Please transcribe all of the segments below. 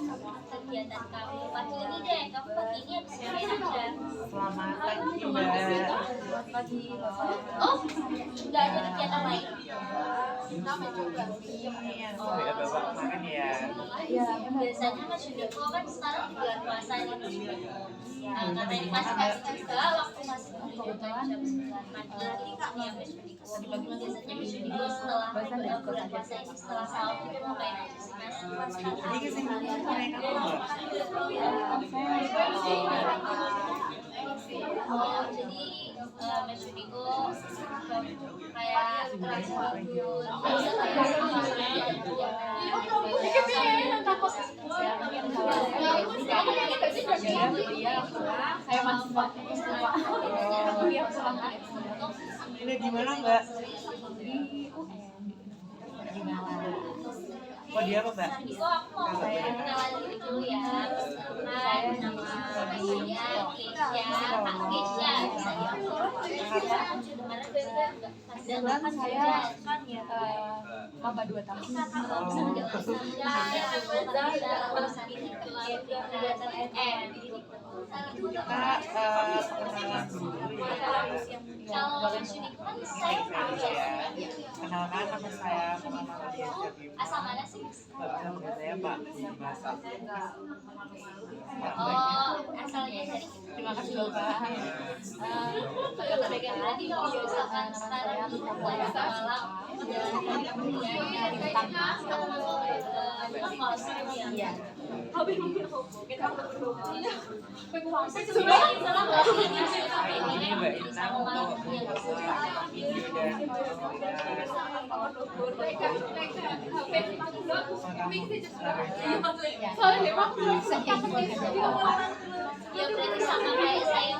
kegiatan kamu pagi ini deh, kamu pagi ini habis ngapain aja? Selamat pagi Mbak. Selamat pagi. Oh, nggak ada kegiatan lain? Udah bawa makan ya. Iya, Biasanya Mas Yudiko kan sekarang di bulan puasa nih. Nah, karena ini masih kasih juga waktu masih jam 9 pagi. Ini ya Mas Yudiko. Biasanya Mas Yudiko setelah bulan puasa ini setelah sahur itu ngapain aja sih Mas? Jadi kesibukan naik apa Mbak? Oh, jadi Mas Yudiko kayak terasa libur. saya masih fokus Ini di mana Mbak? Oh dia apa Mbak? Jadi kok aku mau kenalan diri dulu ya. Hai, nama saya Keisha, Kak Keisha bisa kebetulan saya maba 2 tahun. Perkenalan dulu ya. Kalau Mas Yudiko kan saya tahu ya. Kenalkan nama saya Muhammad Adiansyah. Asal mana sih Mas? Saya Pak Bahasa. Oh, asalnya dari Terima kasih Bapak. tadi kalau misalkan sekarang kita mulai malam Iya. Ini Mbak Intan untuk video dan ya berarti sama kayak saya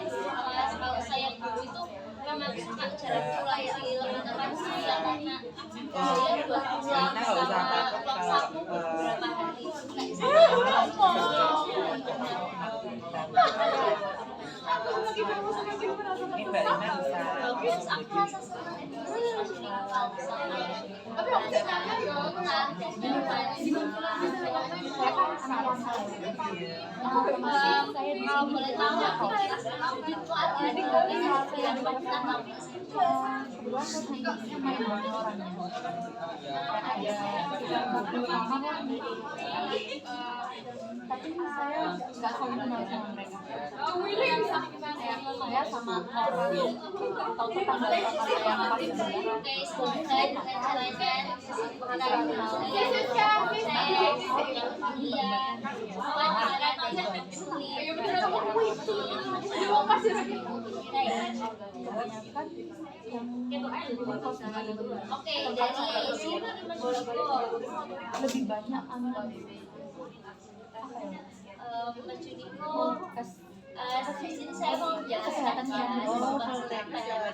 kalau saya dulu itu memang suka jalan mulai dari teman saya karena saya 2 bulan sama beberapa hari ini Mbak Intan bisa terus aku rasa senang sih tapi aku senang kalau boleh tahu aku itu tapi saya nggak komunal sama mereka. Saya sama orang atau tetangga yang paling oke semoga dengan caranya kebanyakan oke dari sini lebih banyak anak Mas Yudiko di sini saya mau menjelaskan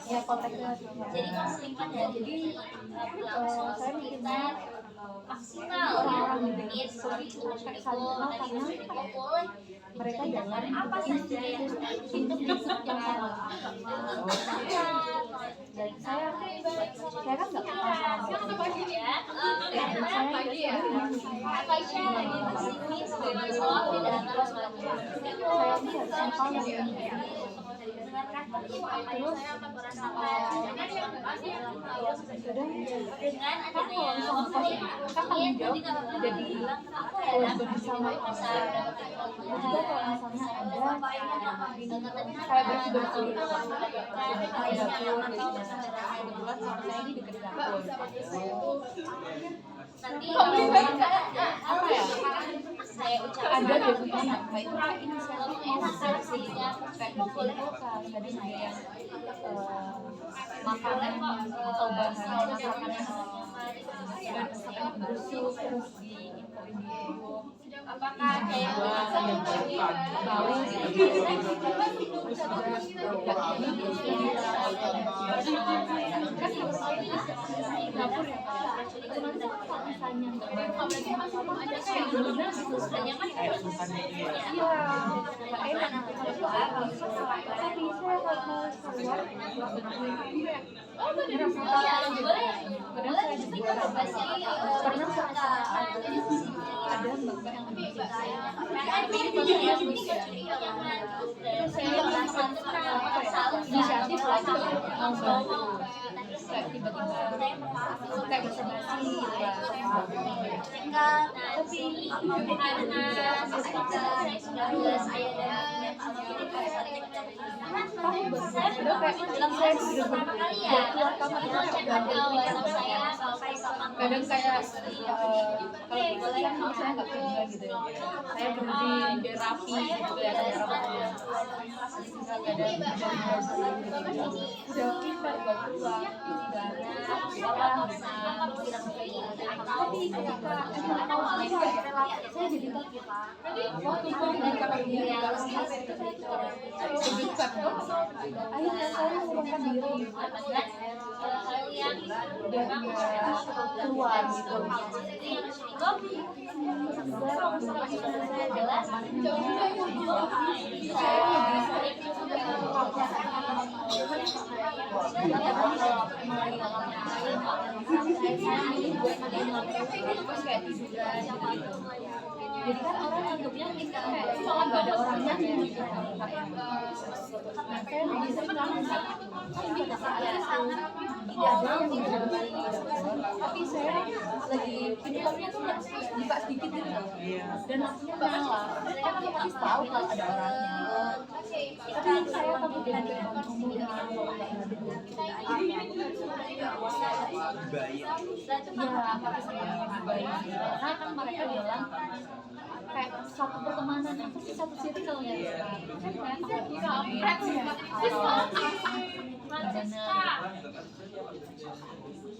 ya konteksnya. jadi konseling pada jadi berlangsung sekitar maksimal menit seperti itu Mas Yudiko tadi Mas Yudiko boleh mereka dengar jangan apa saja yang prinsip yang sama. Dan saya kan nggak pernah ya pagi ya Aisyah lagi di sini sebagai soal beda antara saya sih sampel yang terus dengan adanya kan tanggung jawab jadi bersama juga kalau misalnya ada kayak bersih dapur kebetulan saya ini dekat dapur nanti apa ya saya ucapkan ada biasanya mbak itu kayak ini enak sih kayak boleh tadi saya yang makanan atau bahan masakan dan masakan busuk terus diinfoin di apakah ada yang bau dapur ya kalau misalnya nggak banyak ada kayak gimana sebenarnya kan kayak bukan itu ya. iya nggak enak nanti kalau itu habis tapi saya kalau mau keluar oh benar boleh kadang saya juga pasti pernah ada mbak yang lebih saya saya jangan saya merasa tenang salah inisiatif lah itu mau bantu nanti kayak tiba-tiba saya merasa kayak bisa basi gitu ya dekat tapi karena saya sudah jelas saya dan saya belum bilang saya pertama kali ya cek ada WhatsApp saya sama kadang kayak kalau kita kan saya nggak kerja gitu ya saya berdiri biar rapi gitu ya kayak rambutnya kadang udah pintar buat keluar tapi ketika emang mau saya jadi waktu itu dari kakak dia dekat akhirnya saya mengurungkan diri hal yang dan keluar gitu jadi kan orang anggapnya kita kayak cuma nggak ada orangnya gitu nah saya lebih sering ngomong tapi pada saat itu tidak ada yang menghadapi tapi saya lagi pintarnya tuh buka sedikit gitu dan lampunya nyala tapi pasti tahu kalau ada orangnya tapi saya takut dia ngomong ya tapi saya baik karena kan mereka bilang kayak satu pertemanan itu sih satu circle ya kan saya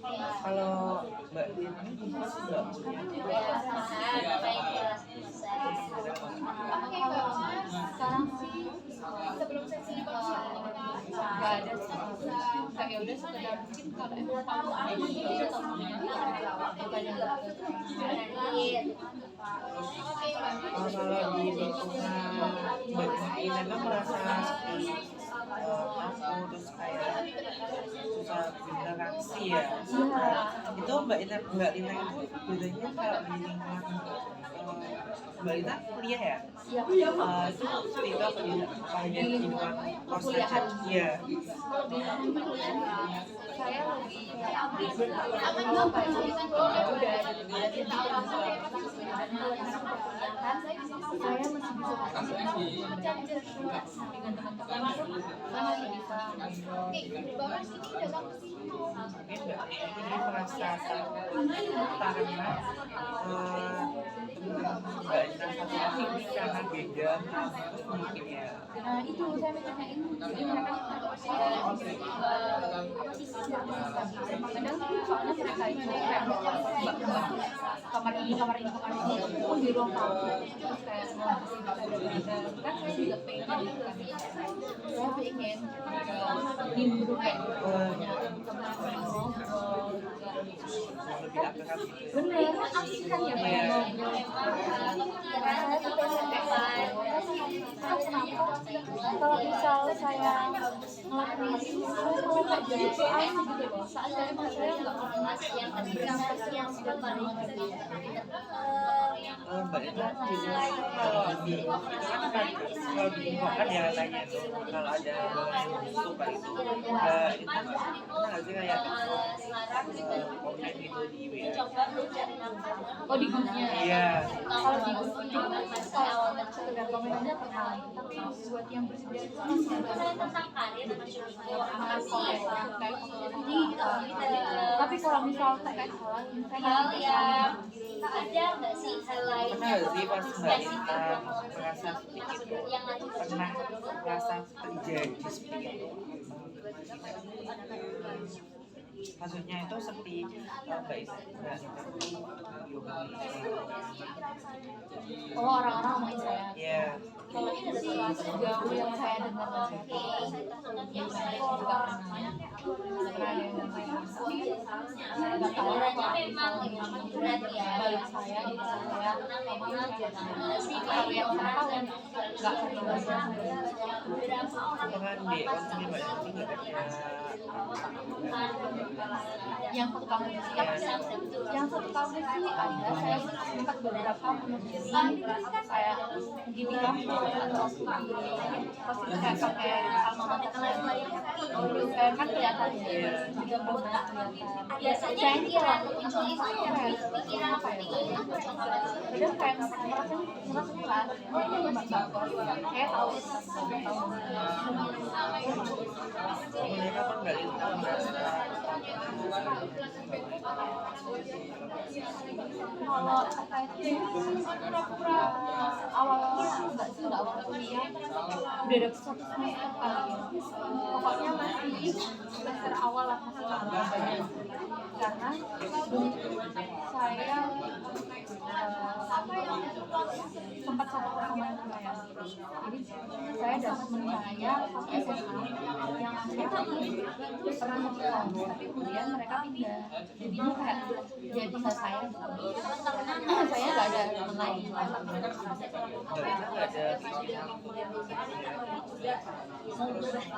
Kalau Mbak ini gimana sih Mbak? sekarang sih sebelum sesi nggak ada sih kayak ya udah sekedar mungkin kalau emang tahu aja gitu temennya bukan yang Kalau di lingkungan Mbak ini kan merasa sepi, aku terus kayak susah berinteraksi ya. Itu Mbak Ina itu bedanya kalau di lingkungan Mbak Ina kuliah ya? iya Itu seperti itu apa hanya di lingkungan kos aja? Iya. saya lebih apa ya udah saya masih bisa dengan teman-teman saya masih bisa Mungkin Mbak ini merasa karena Mbak Ina satu lagi ini karena beda mungkin ya. nah itu saya mikirnya ini mereka kadang soalnya mereka itu kayak kamar ini pun di ruang tamu terus kayak kan saya juga pengen gitu kan saya pengen nimbrung kayak Lebih akrab gitu. bener asik kan ya Pak saya tuh kalau misal saya ngelakuin itu saya kayak jadi asik gitu loh soalnya emang saya nggak pernah yang yang sudah paling Mbak Ina kalau di kalau di lingkungan ya katanya tuh kalau ada suka itu Mbak Ina pernah nggak sih kayak komen gitu di WA? oh di grupnya Iya. kalau di grup itu kalau sekedar komen aja pernah tapi buat yang bersedia itu masih ada tentang karir tapi kalau misal terkait hal yang ada nggak sih hal lain Pernah nggak sih pas Mbak Ina merasa sedikit pernah merasa terjadi seperti itu? Maksudnya itu seperti Mbak Ina oh orang-orang ngomongin saya Iya. kalau itu sih sejauh yang saya dengar memang berat ya balik saya di saya kalau yang kenapa kan nggak terbiasa beberapa orang Dengan di konsumen Mbak Ina nggak ada yang satu kampus yang satu kampus sih ada. Saya sempat beberapa menelusuri kayak di kampus atau pasti kayak pakai alma mater kan kelihatan ya juga benar biasanya saya pikiran kira muncul itu pikiran apa ya seperti itu kadang kayak merasa keras saya tahu Mereka kan nggak Lintang merasa kalau apa itu pura-pura awal-awal nggak awal kuliah udah dapet satu semester kali pokoknya masih semester awal lah masih lama karena saya sempat satu sama saya jadi saya dapat menanya SMA yang pernah satu kampus tapi kemudian mereka pindah jadinya kayak jadi nggak saya saya nggak ada teman lain nggak ada keinginan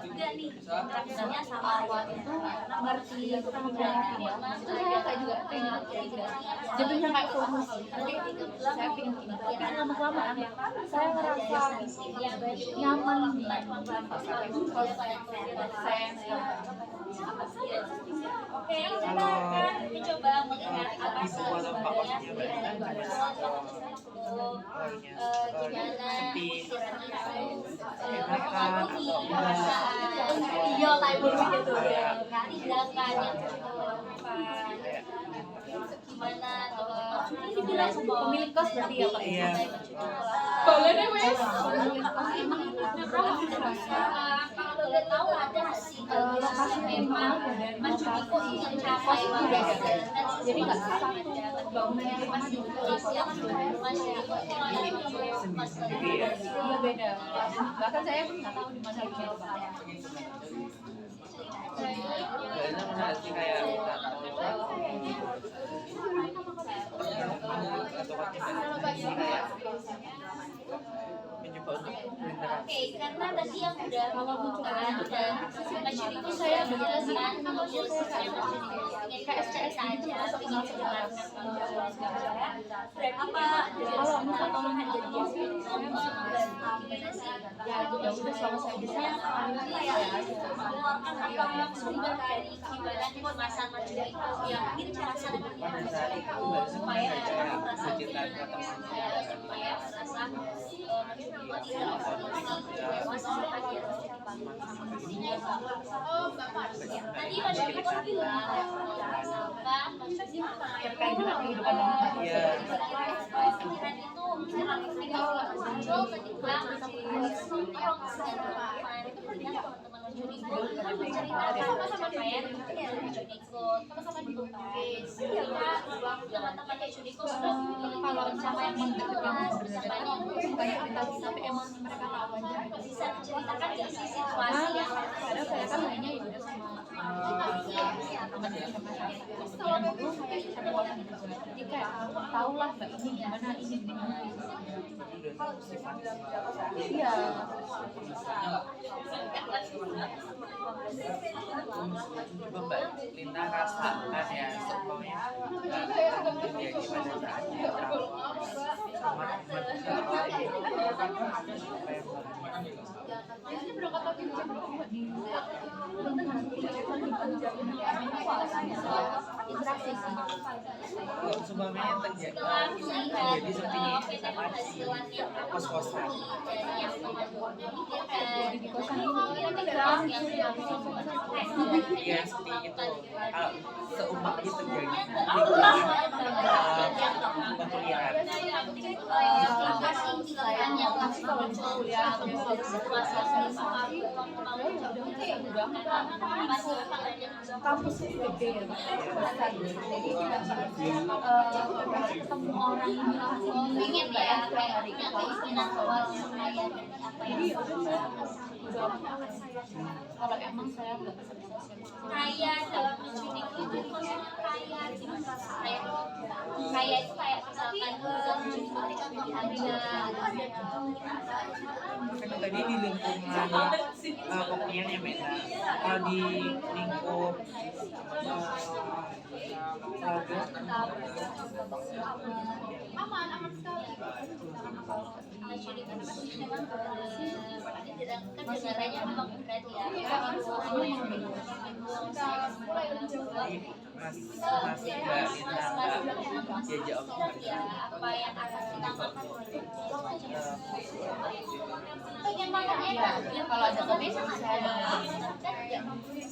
juga nih interaksinya sama awal itu ngerti kemudian pindah itu saya kayak juga pengen jadinya kayak fokus nanti saya pengen pindah tapi lama-kelamaan saya ngerasa nyaman di Oke, kita akan mencoba mengingat apa sebenarnya gimana iya kayak begitu ya tindakan yang gimana ini bilang pemilik kos berarti ya Pak? Iya. Boleh deh wes. Pemilik kos ini kalau boleh tahu ada sih lokasi memang Mas Judiko ingin capai jadi nggak satu bangunannya Mas Judiko Mas Judiko Mas iya beda bahkan saya pun nggak tahu di mana itu Kayaknya menarik sih kayak kita mencoba untuk berinteraksi. Oke, karena tadi yang udah mengumumkan dan Mas Judiko saya menjelaskan kalau saya Mas Judiko ingin kayak SCS aja, ingin menjelaskan berapa kalau minta tolong jadi jadi gimana sih? ya udah selama saya bisa Mengeluarkan apa sumber dari gimana kemasan Mas Judiko yang mungkin cara sana Pada saat itu supaya kayak merasa kejutan kata supaya merasa tidak tadi Mas Judiko bilang asalkan maksudnya terkait dengan kehidupan Iya. pikiran itu muncul ketika teman-teman Mas Judiko menceritakan pencapaian Mas Judiko sama-sama di teman-teman Mas Judiko sudah kalau pencapaian kelas pencapaian banyak kita tapi emang mereka tahu aja bisa menceritakan nggak sih situasi yang kadang saya kan mainnya ya udah sama teman-teman yang dulu kayak satu orang gitu jadi kayak tahu lah mbak ini gimana iya Coba Mbak Lina rasakan ya semuanya terjadi pada saat sama ini berangkat lagi interaksi sih semuanya terjadi seperti sama di kos-kosan yang di kosan iya seperti itu kalau seumpama itu terjadi perkuliahan yang kalau di kuliah kampus itu gede ya besar jadi ketemu orang ingin ya kayak keinginan awal supaya apa jadi yang saya kalau emang saya nggak bisa kaya dalam mencuci itu maksudnya kaya gimana kaya itu kayak misalkan mencuci Kan tadi di lingkungan kopian ya Mbak. Kalau di lingkup keluarga kedengarannya memang berat ya. masih Mbak Lina nggak diajak omong Ya, apa yang akan kita makan pengen makan enak ya, kalau ada kopi sama ada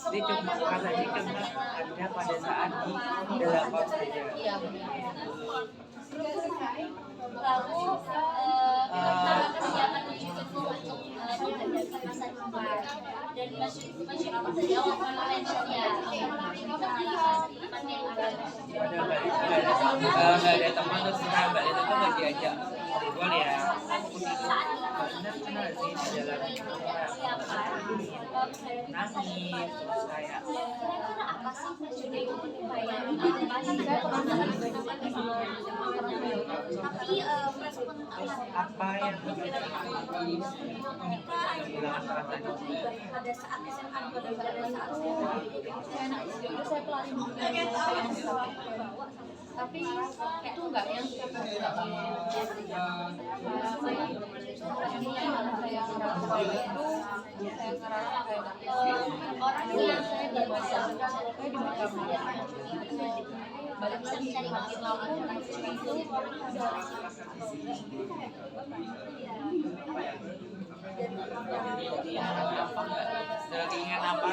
Jadi cuma rasanya cuma ada pada saat di dalam kos saja. iya benar. Lalu kesiapan itu untuk menghadapi masa depan dan masyarakat sejauh mentionnya yang akan Nggak ada teman terus kita Mbak Lina tuh nggak diajak ngobrol ya. Benar sih di dalam nangis terus kayak kira-kira apa sih maksudnya itu tapi respon apa yang kehilangan perasaan pada saat SMA pada saat saya pelari tapi itu enggak yang setiap hari orang yang saya bisa balik lagi cari makin lama itu apa Mbak? Ingat apa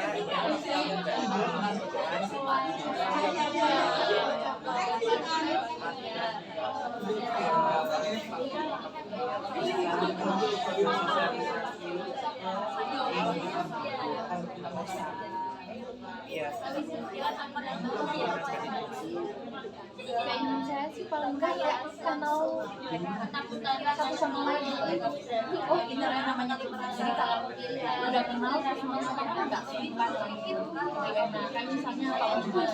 Iya. keinginan saya sih paling kayak kenal satu sama lain. Oh ini namanya jadi kalau udah kenal terus mau sama nggak singkat lagi nah kan misalnya kalau udah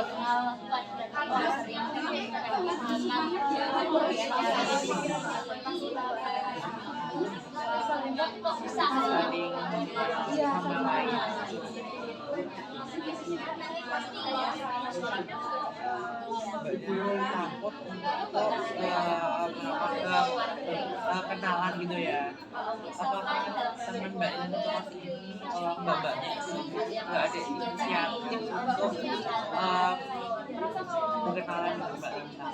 kenal sering iya takut untuk kenalan gitu ya. Apakah teman Mbak Lina itu masih ini mbak-mbaknya nggak ada inisiatif untuk berkenalan dengan Mbak Lina?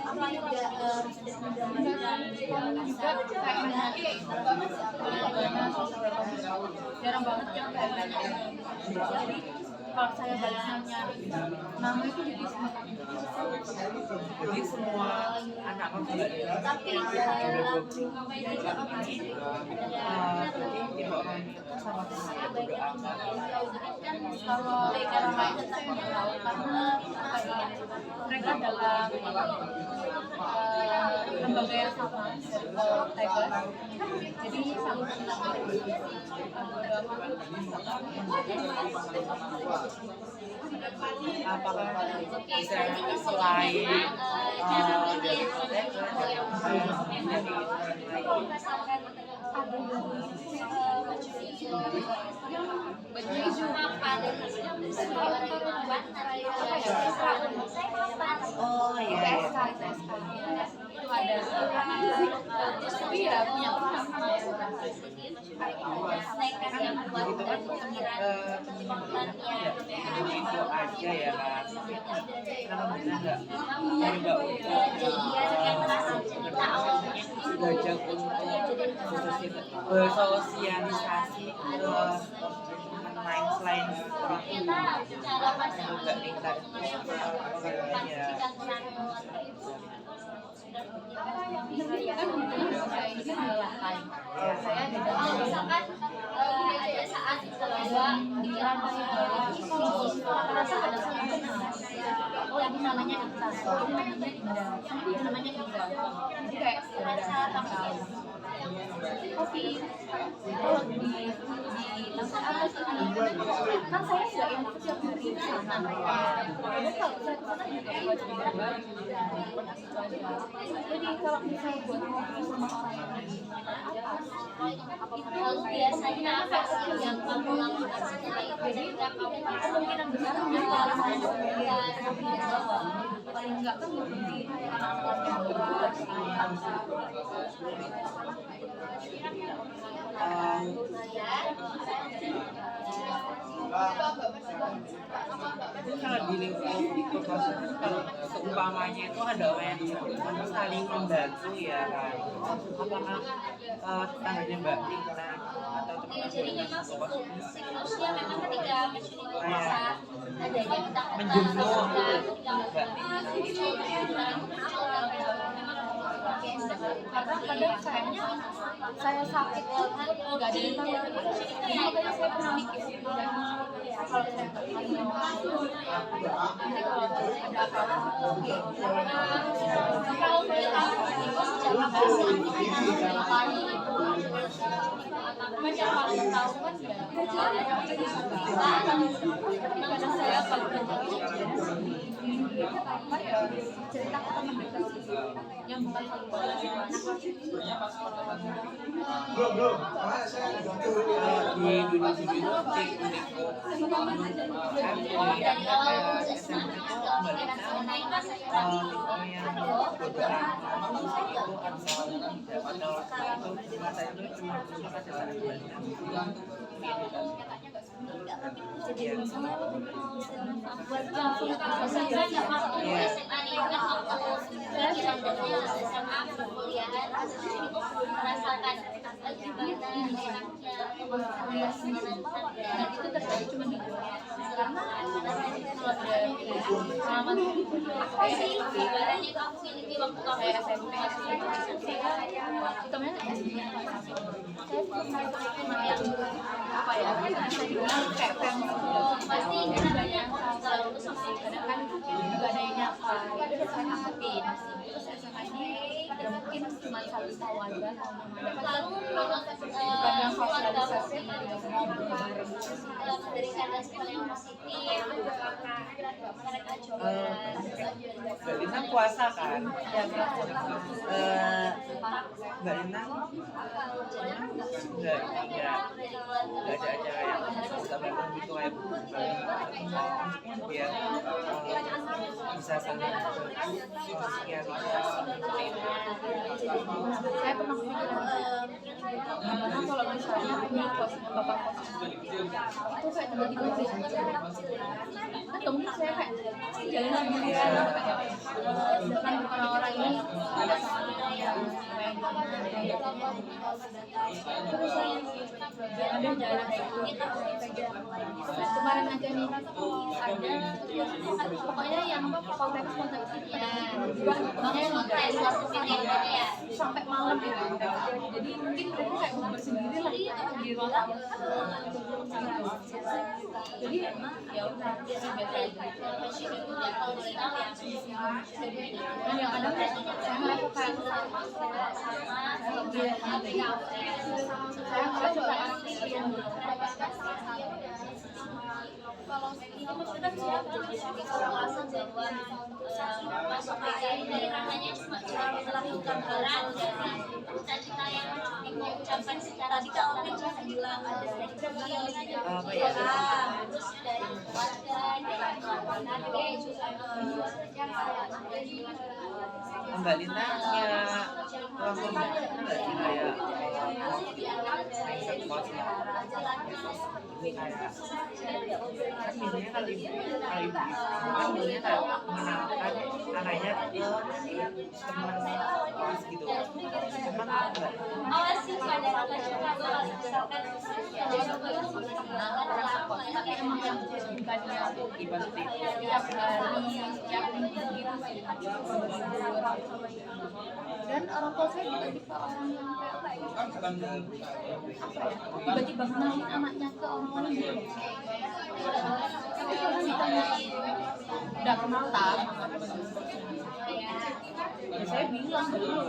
jarang banget yang kayak jadi kalau saya balik nanya nama itu jadi semakin Jadi semua anak Mbak Lina tapi jadi tipe orang itu sama saya berdoa kalau orang lain saya nggak tahu karena mereka dalam lembaga yang sama Tiger jadi saling apakah bisa selain dari baju hijau mapan oh iya itu ada tapi ya punya orang nekat yang buat itu kan teman-teman jadi itu aja ya kan kenapa bisa nggak coba untuk belajar untuk bersosialisasi lain selain orang tua juga kita ya saya di dalam misalkan ada saat bahwa pikiran masih merasa ada oh ini namanya Intan, ini namanya Indah, ini namanya Indah. Jadi kayak merasa takut kopi kalau di apa sih kan saya nggak yang setiap hari di sana jadi kalau saya ke sana juga buat belajar jadi kalau misalnya buat ngobrol sama orang yang di atas Lalu biasanya apa sih yang kamu lakukan ketika kamu kemungkinan besar menjual paling enggak kan lebih Kalau di lingkup maksudnya kalau seumpamanya itu ada orang yang saling membantu ya kan, apakah tetangganya Mbak Tina atau jadi memang siklusnya memang ketika mencuri bisa adanya kita menjemur karena kadang kayaknya saya sakit tuh nggak ada yang tahu makanya saya pernah mikir kalau saya nggak nanti kalau ada apa-apa kalau boleh tahu sejak kapan sih macam paling tahu kan kadang saya paling cerita ke teman dekat yang bukan di dunia politik dari awal SMA Mbak Tina orang yang beberapa itu atau masa itu cuma pada saat buat saya nggak waktu SMA nih kan waktu pikiran dari SMA perkuliahan itu merasakan gimana enaknya kuliah menyenangkan dan itu terjadi cuma di karena kalau dari pengalaman apa sih ibaratnya kamu miliki waktu kamu SMP temennya saya apa ya saya bilang kayak pasti enaknya selalu sama kadang kan juga ada yang nyapa saya amatin terus SMA ini ya mungkin cuma satu tahun aja lalu kadang sosialisasi sosialisasi memberikan respon yang positif mereka coba Mbak Lina puasa kan? Mbak Lina nggak ada acara yang sampai begitu kayak biar bisa saling saya pernah kepikiran gimana kalau misalnya punya kosnya bapak kos itu kayak tiba-tiba kan mungkin saya kayak jalan sendiri sedangkan orang-orang ini ada sama yang terus saya ada jalan kemarin aja nih ada pokoknya yang konteks ya makanya ngetes langsung pilihan ya sampai malam gitu jadi mungkin mereka kayak mau bersendiri lah di ruang tamu jadi ya udah biasa aja kalau boleh tahu ya dan yang ada saya merasa kayak saya merasa kayak kalau ini maksudnya siapa alasan bahwa masuk PKI dari ranahnya cuma melakukan gambaran dari cita-cita yang mau ucapkan secara dikau tadi saya bilang ada dari terus dari keluarga dari kawan-kawan juga Mbak Lina punya langsung nggak sih kayak ini kayak kan biasanya kalau ibu kan biasanya kayak mengenalkan anaknya ke teman kelas gitu, cuman enggak awas sih pada apa juga kalau misalkan tapi emang yang bukannya tiba seperti tiap hari tiap minggu gitu sih dan orang tua saya juga tipe orang yang tiba-tiba kenalin anaknya ke orang lain gitu tapi kalau ditanya udah kenal tak ya saya bilang belum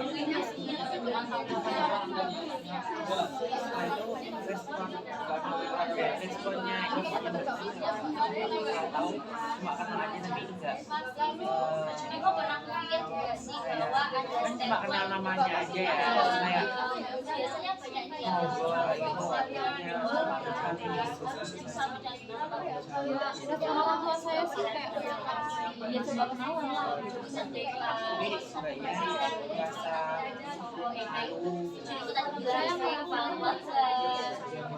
dengan tanggapan orang tua. Nah, itu responnya itu nggak tahu cuma kenal aja tapi enggak Jadi kok pernah mikir nggak sih bahwa ada kan cuma kenal namanya aja ya kayak biasanya banyak yang ngobrol itu artinya sama dengan Respon orang tua saya sih kayak ya coba kenalan lah. tapi sebaiknya merasa malu jadi kita juga kayak paling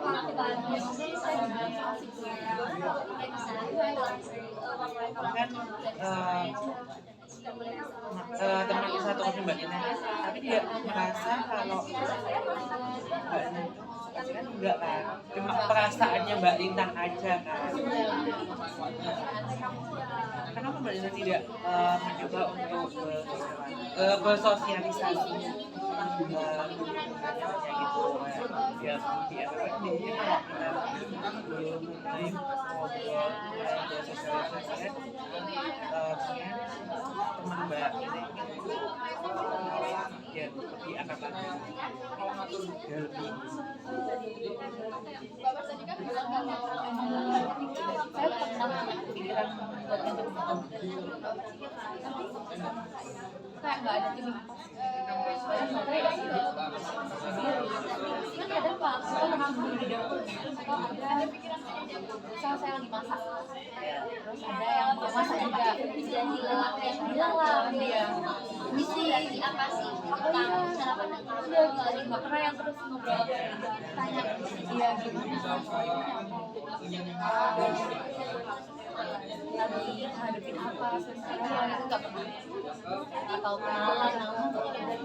orang baru Saya juga asik tuh. kan teman satu kos Mbak Ina tapi dia merasa kalau Mbak Ina kan enggak kan cuma perasaannya Mbak Lintang aja kan kenapa Mbak Ina tidak mencoba untuk bersosialisasi gitu biar ini kalau kita belum mulai ngobrol bersosialisasi kan teman Mbak ini ya lebih akrab lagi ya lebih Saya pernah pikiran buat ganti motor. Kayak nggak ada tim. Saya sebenarnya di sini. Kan kadang Pak, saya pernah beli di dapur. Atau ada misal saya lagi masak. Terus ada yang mau masak juga. Bilang lah dia. misi apa sih tentang cara pandang kamu Nggak pernah yang terus ngobrol tanya dia gimana lagi ngadepin apa sekarang itu nggak pernah atau kenalan nama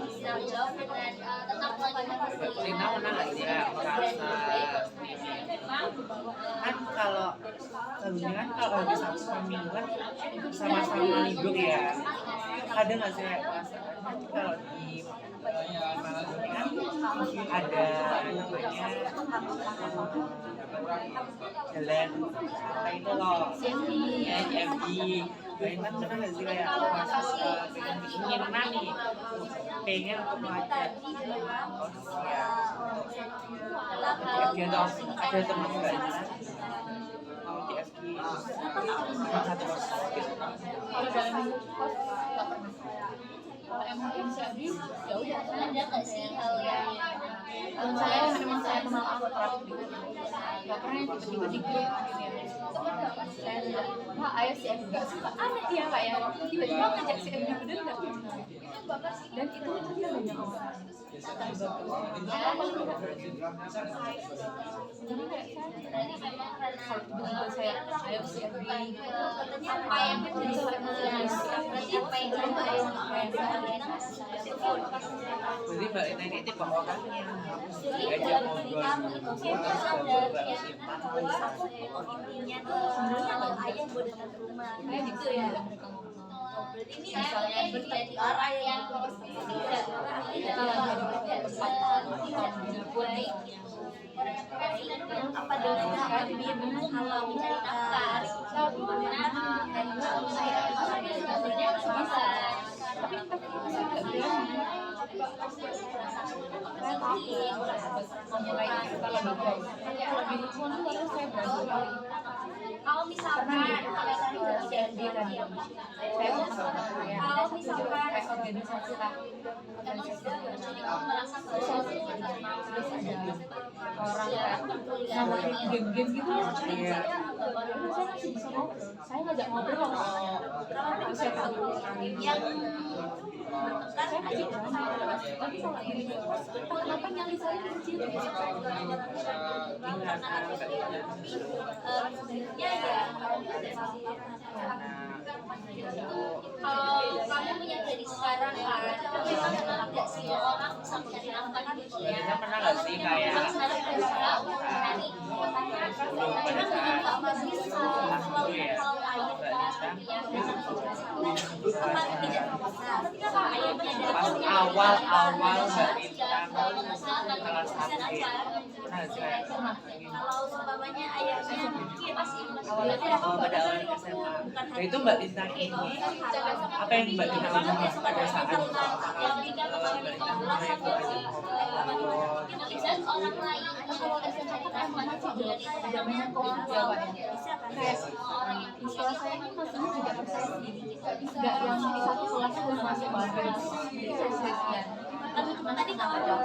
bisa jawab dengan tentang pelajaran Lina pernah nggak sih kayak merasa kan kalau sebenarnya kan kalau habis Sabtu Minggu kan sama-sama libur ya ada nggak sih kayak perasaan kalau di malam ini kan ada namanya jalan apa itu loh ya CFD Baik kan pernah nggak sih kayak pengen mana nih pengen untuk ngajak ya ada teman nggak ya mau di FG cuma satu kalau dalam minggu kos nggak pernah kalau emang jadi ya udah ada nggak sih hal yang saya memang saya kenal akrab gitu nggak pernah yang tiba-tiba di grup gitu ya saya tidak wah ayo sih enggak suka aneh ya Pak ya tiba-tiba ngajak si Emnya bener nggak dan itu ternyata banyak orang jadi kayak saya ayo si Emnya apa yang menjadi berarti apa yang jadi Mbak Ina ini tipe orang yang jadi diajak dalam diri ngobrol kamu itu kita sadar ya bahwa intinya tuh sebenarnya kalau ayah gue datang ke rumah kayak gitu ya mereka ngomong berarti ini misalnya menjadi orang yang tidak baik apa dengan dia kalau mencari nafkah dan saya sebenarnya bisa tapi saya nggak berani saya takut mulai kalau di lingkungan tuh baru saya berani kalau misalkan saya mau kalau misalkan kayak organisasi lah jadi kamu merasa terus ada orang kayak nawarin game-game gitu ya Iya. saya masih bisa ngobrol saya ngajak ngobrol terus saya tahu yang saya masih berani tapi kalau ini kenapa nyali saya kecil sebenarnya ya kalau kamu menyadari sekarang kan memang tidak semua orang bisa mencari nafkah di dunia Kita pernah nggak sih kayak memang harus berusaha untuk mencari memang nggak pasti selalu hal lain apa tidak bisa ayahnya pas awal-awal Mbak Lintang kelas 1 pernah sih kayak kalau umpamanya ayahnya mungkin pasti pada awal SMA nah itu Mbak Lintang ini apa yang Mbak Lintang lakukan pada saat Mbak Lintang merasa dan orang lain kalau SMP kan masih dari ada banyak orang Jawa ya. Kayak di sekolah saya ini maksudnya juga persesi, nggak yang di satu kelas itu masih bareng jadi sesian. tadi kalau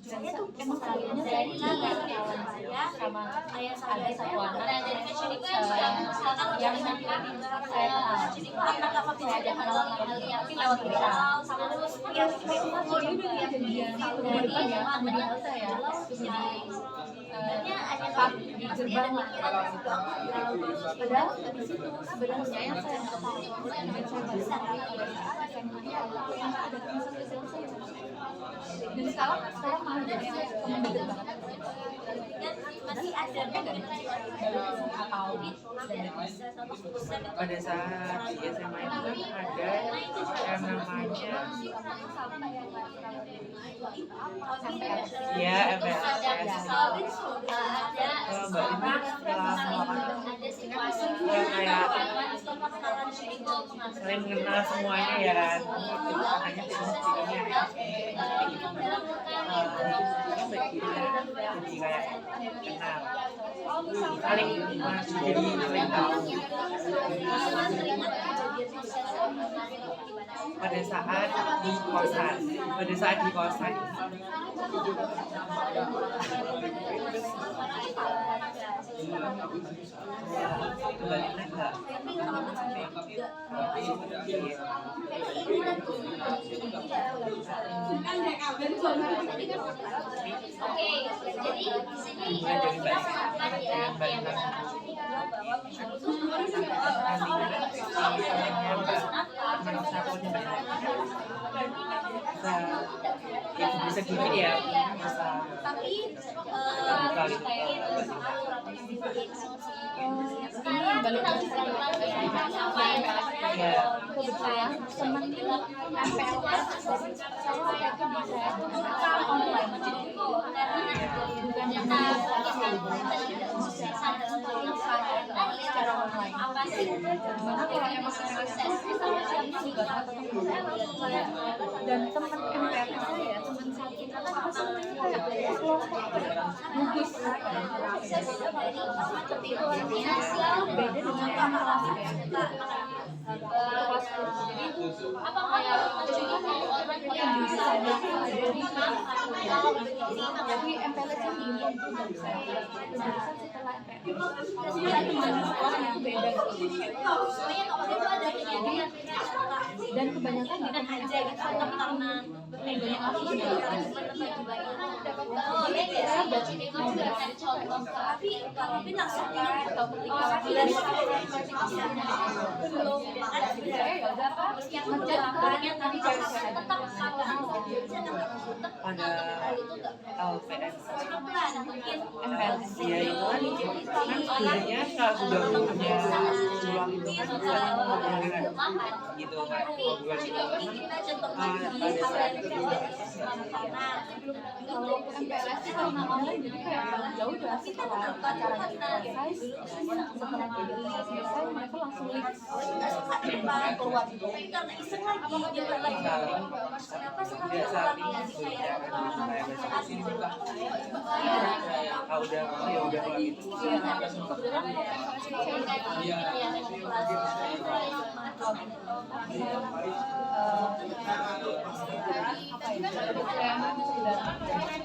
Saya tuh emang kaliannya dari kawan saya sama ayah ada satu anak nah dari fashion itu yang sudah misalkan yang saya kenal, saya ada kenalan tapi lewat WA. Terus yang itu juga kejadian di depan ya, sama di halte ya, jadi pas di gerbang lah. Padahal di situ sebenarnya yang saya nggak tahu dan saya baru tahu pada saat SMA ada teman sosial saya. Dan sekarang malah jadi teman dekat banget. masih ada Pada saat di SMA itu kan ada yang namanya ya MPLS. Kalau Mbak ini setelah sering mengenal semuanya ya kan, hanya ini jadi kayak kenal, saling masih jadi saling tahu. Pada saat di kosan kembali enggak? Oke, jadi di sini kita sepakat ya yang bisa gini ya, tapi Sekarang balik lagi kebetulan teman di MPLS saya waktu itu di saya bukan online bukan yang secara online. Dimana kalau emang sukses kita siapnya juga ketemu dan teman MPLS saya teman saya kita kan semuanya kayak lukis seperti itu selalu beda dengan kelas apa kayak yang bisa ada di jadi MPLS yang diimpun tuh nggak bisa jurusan setelah MPLS teman sekolah itu beda dan kebanyakan bukan aja gitu karena banyak aku juga saya baca ini kan juga ada contoh tapi langsung bilang atau ketika dari belum saya ya udah apa menjalankannya tapi cewek-cewek tetap pada LPS MPLS ya itu kan sebenarnya kalau sudah punya peluang itu kan bisa ngobrolin gitu kan, pada saat itu kalau MPLS sih karena online jadi kayak ya udah setelah acaranya selesai setelah kegiatannya selesai mereka langsung live keluar karena iseng lagi dia lagi kenapa sekarang udah ya udah kalau gitu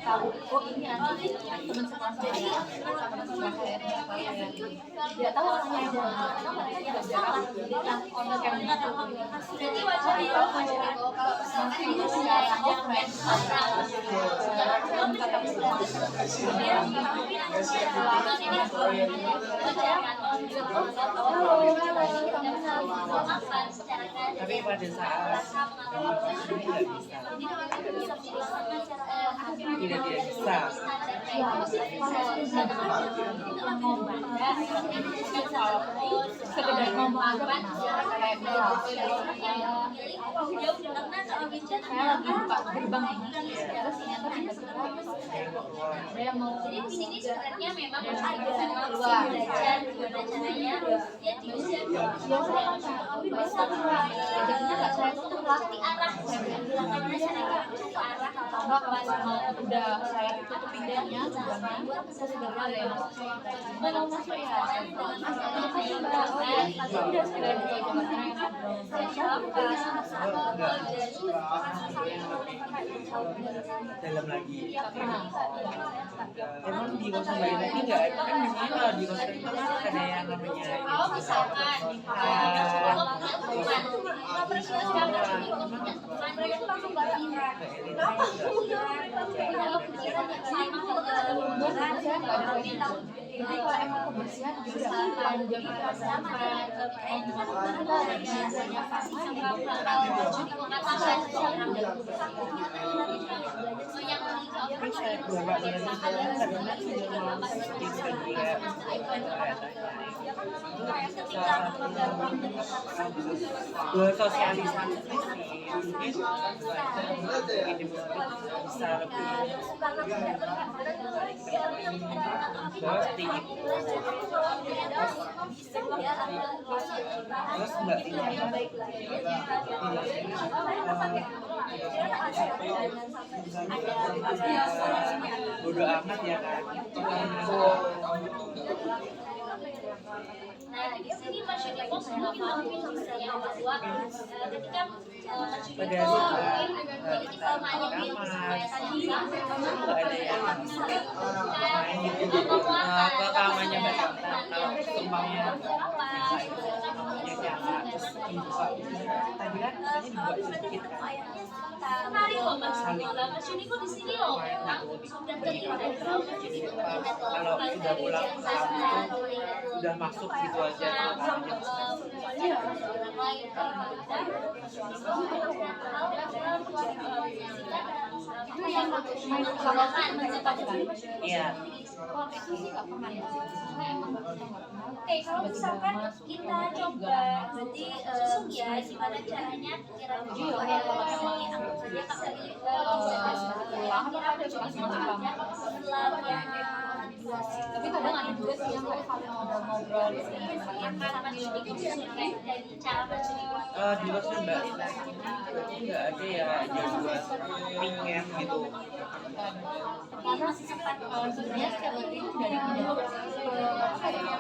tahu oh ini nanti teman sekelas saya teman sekelas saya dia tahu orangnya aja karena mereka juga jarang bilang orang yang jadi wajar ya kalau masih itu secara offline tapi pada saat tidak bisa sekedar ngomong aja kayak saya lagi buka gerbang ini terus ternyata tiba-tiba ada yang mau jadi di sini sebenarnya memang ada belajar gimana caranya dia bisa tapi bisa ajaknya nggak saya tuh terlatih arah gimana caranya enggak pas udah saya tutup pinggangnya lubangnya saya segera ada yang masuk mbak mau masuk ya makasih mbak udah segera dicoba karena enak dalam lagi. pernah Emang di kosan Mbak Ina ini nggak ada kan biasanya kalau di kosan itu kan ada yang namanya kalau misalkan jadi kalau emang kebersihan juga panjang sampai kita biasanya sama kan saya bawa dari sana karena sudah mau tinggal juga bersosialisasi mungkin ini bisa lebih seperti itu. Terus Mbak Tina bodo amat ya kan. Nah, di sini Mas Yuniko sudah mengakui misalnya bahwa ketika Mas Yuniko ini kita main di nggak ada yang main gitu ke kamarnya Mbak Tina kalau tumpangnya yang nyala terus dibuka tadi kan katanya dibuka sedikit kan. Menarik loh Mas Yuniko. Mas Yuniko di sini loh sudah terintegrasi Mas Yuniko kalau sudah pulang ke kampung sudah masuk gitu aja itu yang main lapangan iya. kalau itu sih nggak pernah ya Oke, kalau misalkan kita coba berarti ya gimana caranya kira-kira kalau emang pulang kan ada cuma sama tapi kadang ada juga sih yang kayak saling ngobrol-ngobrol Di kosan Mbak Ina ini nggak ada ya yang buat pinget gitu. karena sebenarnya setiap hari itu dari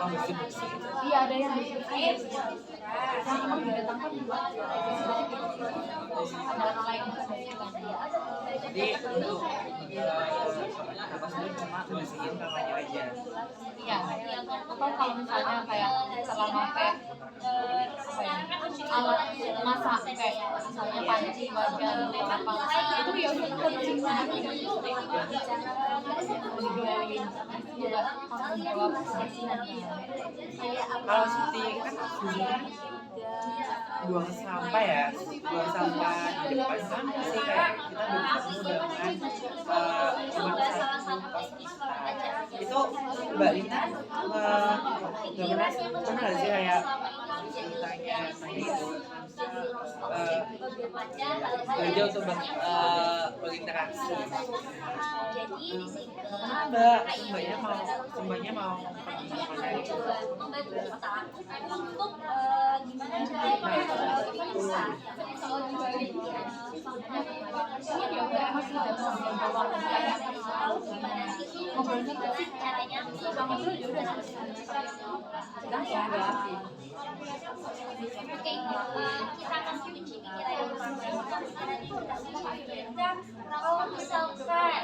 Oh, bersih-bersih. iya ada yang bersih yang emang didatangkan buat ada orang lain yang bersihkan Jadi untuk kosan cuma bersihin kamarnya aja. iya atau kalau misalnya kayak selama kayak apa ya alat masak kayak misalnya panci wajan apa itu ya udah kita bersihin dibiarin juga tanggung jawab kebersihannya Kalau seperti kan dulunya buang sampah ya, buang sampah di depan kan pasti kayak kita bertemu dengan teman satu itu Mbak Lina nggak pernah sih kayak ditanya itu belajar untuk berinteraksi. Jadi di sini Mbaknya mau pergi kemana itu? membantu kita untuk gimana caranya bisa ya udah masih ada ngobrol tahu gimana sih ngobrolnya tuh sih caranya sama dulu ya udah kita ya Oke, kita akan kunci pikiran yang pertama. Kalau misalkan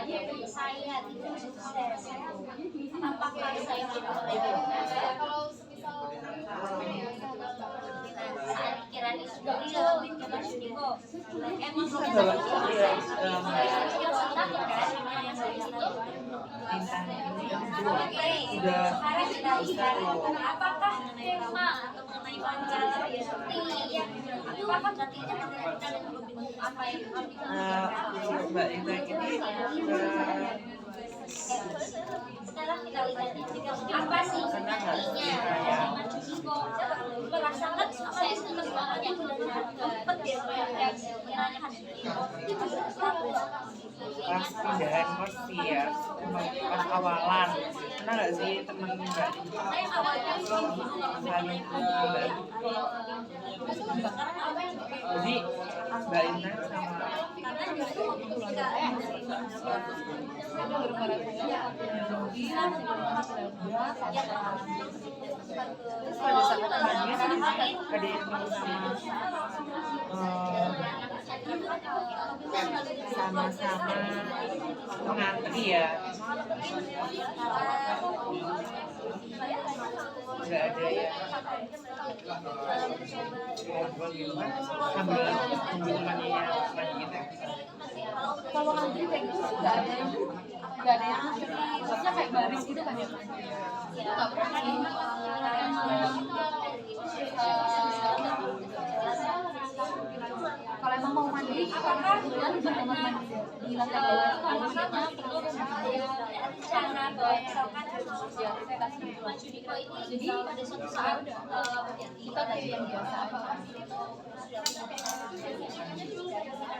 saya tidak sukses, apakah saya tidak kalau saat pikiran itu sudah real, Mas Yuniko, emang sudah sekarang kita lihat apakah tema atau mengenai Pancasila itu apakah berarti kita apa yang Mbak Indah ini sekarang kita lihat apa sih artinya Mas Yuniko merasakan sukses itu semuanya dapat yang sekiranya Mas Yuniko itu pas pindahan kos sih ya, pas awalan pernah nggak sih temen Mbak saya awalnya saling membantu. Jadi Mbak Indah sama Ada gara-gara saya grogi, Terus pada saat mandi ada yang sama-sama ngantri ya, nggak ada ya sambil temannya yang lagi kita. kalau ngantri kayak gitu sih nggak ada yang ngantri, maksudnya kayak baris gitu kan ya, itu nggak pernah sih. Kalau emang mau mandi, kebetulan juga emang mandi di lantai bawah itu kalau mandinya jadi pada suatu saat kita dari yang biasa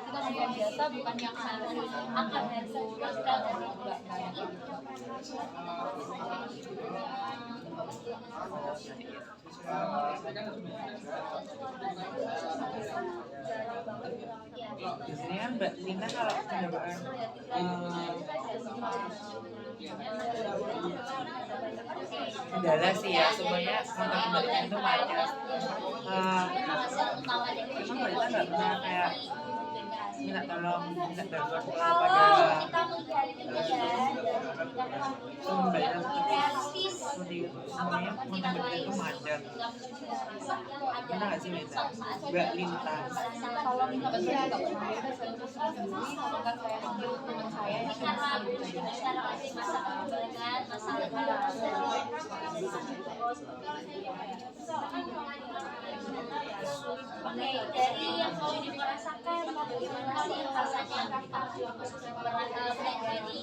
kita dari yang biasa bukan yang akan Biasanya Mbak Lina kalau kendaraan kendala sih ya, semuanya kontak Mbak Lina itu macet. Emang Mbak Lina nggak pernah kayak minta tolong, minta bantuan kepada Mbak Lina seperti itu. Semuanya kontak Mbak Lina itu macet. Benar nggak sih Mbak Lina? kalau minta bantuan nggak pernah ada, saya terus sendiri kan saya ambil teman saya yang Oke, dari yang mau dirasakan, bagaimana sih rasanya menjadi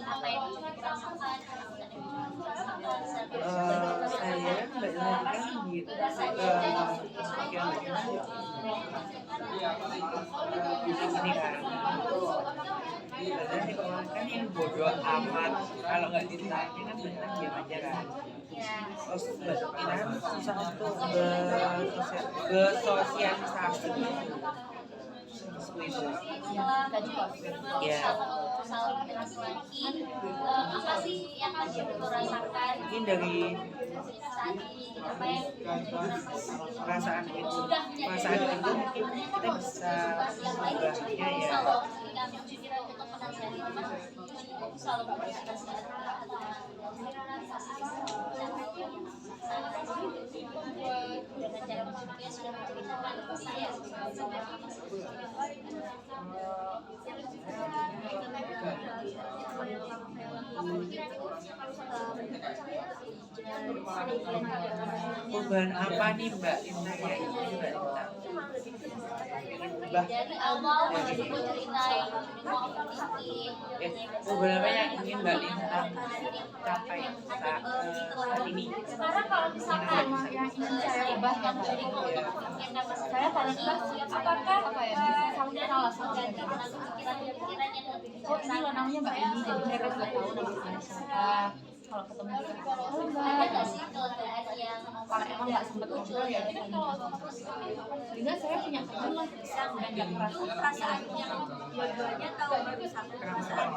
apa yang dirasakan? Saya Mbak Lina kan gitu. Ini kan badan dikeluarkan yang bodoh amat, kalau nggak ditanya kan benar diam aja kan. Terus Mbak Lina susah untuk bersosialisasi itu. Ya. Apa sih yang masih rasakan? Mungkin dari perasaan itu mungkin kita bisa mengubahnya ya. Perubahan apa nih Mbak Lina ya? Ini Mbak Lina dari awal aku ceritain perubahan apa yang ingin Mbak Lina capai saat ini? sekarang kalau misalkan yang ingin saya ubah ya Mbak, saya paling enggak apakah apa ya bisa saling kenal lah sama mereka. Oh ini lo namanya Mbak ini, jadi mereka juga tahu nama saya siapa. Kalau ketemu juga, halo Mbak. Kalau emang nggak sempet ngobrol ya jadi sehingga saya punya teman lah dan nggak merasa perasaan yang dua-duanya tahu satu perasaan.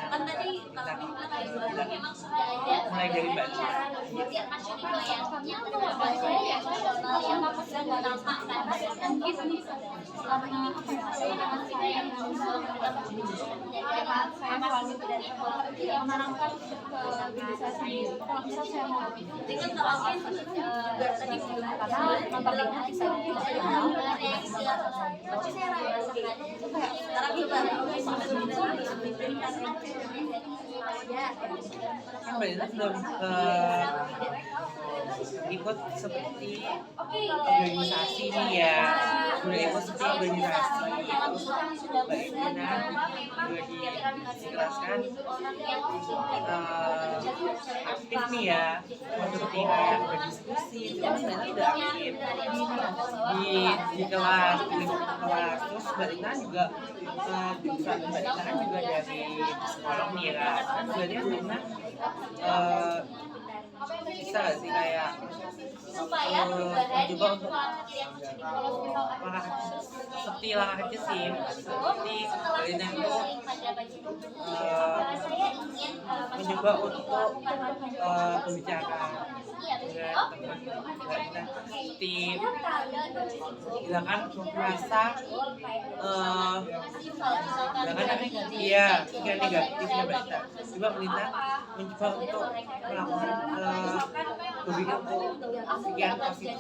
Kan tadi kalau bilang memang sudah ada mulai dari Mbak Lina. cara biar Mas Yudi yang kedua saya ya yang nggak nampak kan mungkin selama ini apa ya saya dengan saya yang karena saya selalu menanamkan ke diri saya sendiri. Kalau misal saya mau dengan terakhir tadi karena notabene saya tidak kenal reaksi tapi saya rasakan itu kayak sekarang juga Kan Mbak Lina belum ikut seperti organisasi nih ya, udah ikut seperti organisasi. Mbak Lina udah dijelaskan aktif nih ya, seperti kayak berdiskusi, terus Mbak Lina udah aktif di kelas, terus Mbak Lina juga Mbak Lina kan juga dari psikolog nih ya kan, berarti Mbak Lina bisa gak sih kayak supaya perubahan juga untuk seperti langkah kecil sih, seperti setelah Mbak Lina itu sering pada pagi itu saya ingin mencoba untuk berbicara iya dengan oh teman Mbak Lina seperti setiap tanggal 2020 hilangkan rasa kalau misalkan hilangkan iya pikiran negatifnya Mbak Lina. Coba Mbak Lina mencoba untuk melakukan berpikir untuk pikiran positif.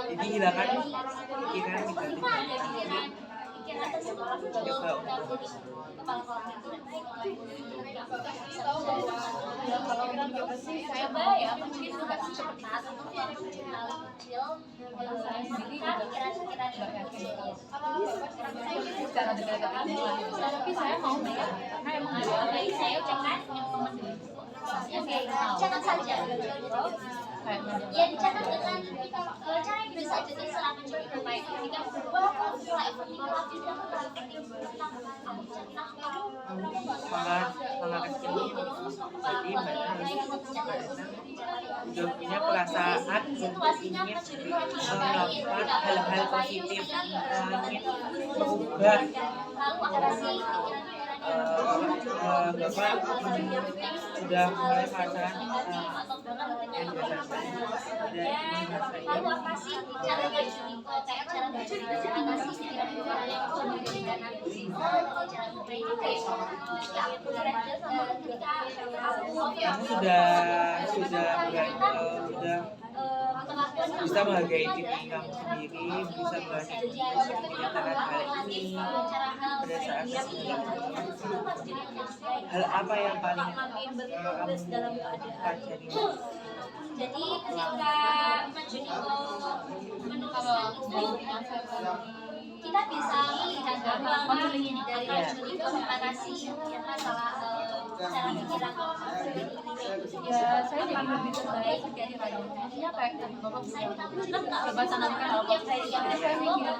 Jadi hilangkan pikiran negatif. pikiran tersebut muncul dan jadi kepala keluarga itu Ya kalau untuk yoga sih saya coba mau ya mungkin nggak seperti itu hal kecil saya sendiri pikiran-pikiran secara dekat-dekat ini tapi saya mau ya karena emang baik saya ucapkan yang teman ya catat saja ya dicatat dengan cara yang bisa jadi selama cukup baik ketika bahwa mulai meningkat tidak Langkah kecil ini jadi Mbak Lina sudah punya perasaan untuk ingin melakukan hal-hal positif, ingin berubah. lalu apa sih Bapak sudah mulai perasaan yang biasa lalu apa sih cara Juniko kayak cara cara ngasih pikiran-pikiran yang memberikan nanti cara kamu sudah bisa menghargai diri kamu sendiri, bisa berani menyatakan hal ini pada saat hal apa yang paling kamu pelajari. jadi ketika Mas Juniko menuliskan itu kita bisa melihat bahwa dari Mas Juniko mengatasi masalah cara pikiran ya saya jadi lebih terbaik dari radionya kayak bapak saya coba tanamkan hal positif saya mikir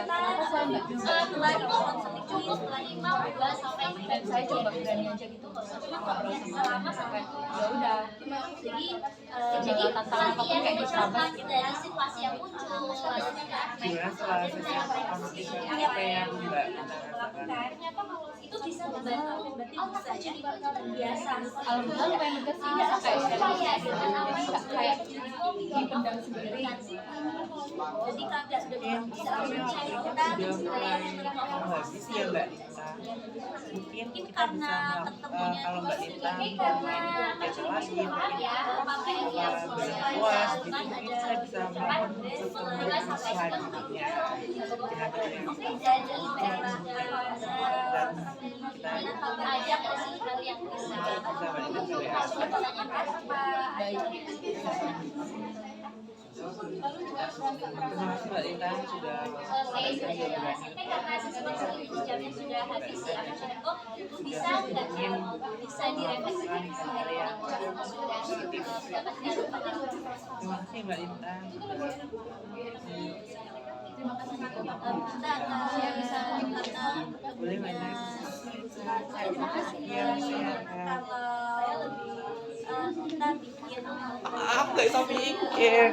kenapa saya nggak dan saya coba berani aja gitu ngobrol sama sampai ya udah jadi tantangan apapun kayak disabar dari situasi yang muncul Gimana setelah sesi konflik apa yang Mbak rasakan? itu bisa membantu Mas Juniko itu terbiasa alhamdulillah lumayan lega sih kayak kayak dipendam sendiri jadi kagak bisa percaya kita Habis ya Mbak Lita, mungkin kita karena bisa ketemunya kalau Mbak Lita karena kegiatan lain mungkin ya pakai yang berpuas gitu mungkin kita bisa melakukan sesuatu selanjutnya jadi dan kita ada nggak sih hal yang bisa Mbak Lita juga ya. ditanyakan baik Terima kasih Mbak Lita sudah SMP karena sesuatu itu jamnya sudah habis ya Mas Juniko itu bisa nggak bisa direfleksikan hal yang positif. mendapatkan Terima kasih Mbak Lita. terima kasih saya bisa Boleh Mbak Lita. terima kasih Iya, sehat. kalau kita bikin Aku nggak bisa mikir.